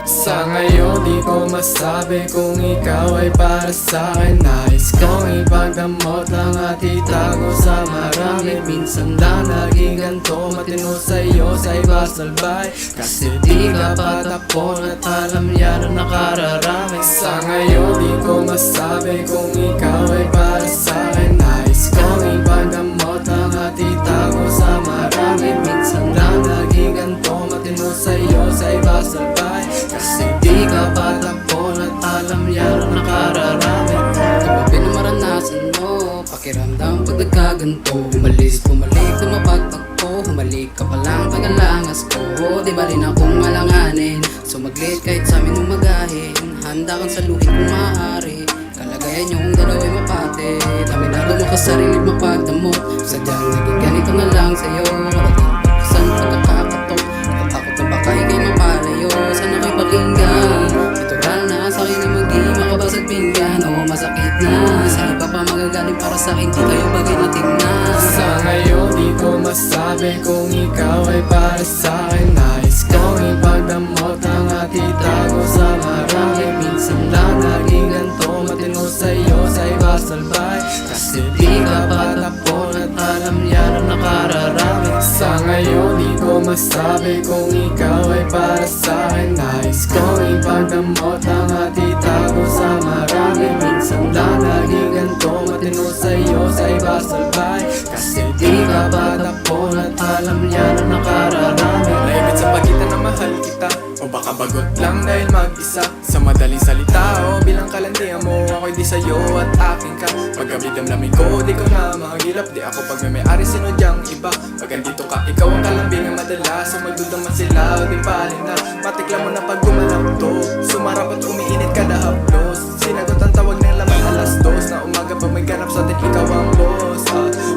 Sa ngayon di ko masabi kung ikaw ay para sa'kin. Nais kong ipagdamot lang at itago sa marami. Minsan lang naging ganito, matino sa'yo sa iba salbay. Kasi di ka patapon at alam yan ang nakararami. Sa ngayon di ko masabi kung ikaw ay para sa'kin. Nais kong ipagdamot lang at itago sa marami. Minsan lang naging ganito, matino sa'yo sa iba salbay. Kasi di ka patapon at alam yan ang nakararami. Kapabi na maranasan mo, pakiramdam pag nagkaganto. Umalis, bumalik na mapagtagpo, humalik ka palang tagalangas ko. Di ba rin akong malanganin, sumaglit kahit sa amin umagahin. Handa kang saluhin kung maaari, kalagayan niyong dalawa'y mapate. Laminado mo ka sarili mapagdamot, sadyang naging ganito na lang sa'yo. Malaking pagkasan pagkakakatok, natatakot na baka ikay mapalayo. Sana ko'y pakinggan, natural na sa'kin na maging makabasag pinggan. O masakit na, sa iba pa magagaling para sa'kin, di kayo bagay na tingnan. Sa ngayon di ko masabi kung ikaw ay para sa'kin. Nais kong ipagdamot lang at itago sa marami. Minsan lang naging ganito, matino sa'yo sa iba salbay. Kasi di ka patapon at alam yan ang nakararami. Sa ngayon di ko masabi kung ikaw ay para sa'kin. Nais kong ipagdamot lang at itago sa marami. Minsan lang naging ganito, matino sa'yo sa iba salbay. Kasi di ka patapon at alam yan ang nakararami. Naibit sa pagitan na mahal kita, o baka bagot lang dahil mag-isa. Sa madaling salita o bilang kalandian mo, ako'y di sa'yo at akin ka. Paggabi damdamin ko, di ko na mahagilap. Di ako pag may may-ari sinudyang iba. Pag andito ka, ikaw ang kalambing ang madalas. So magdudaman sila o di palin na matikla mo na pag gumanap to. Sumarap at umiinit kada haplos. Sinagot ang tawag ng laman alas 2 na umaga pag may ganap sa atin, ikaw ang boss.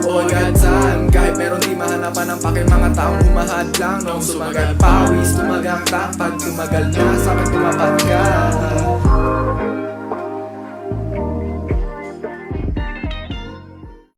O agad saan, kahit meron di mahanapan ang paking mga taong humahad lang. Nung sumagal pawis, tumagang pag tumagal na, sa akin tumapat ka.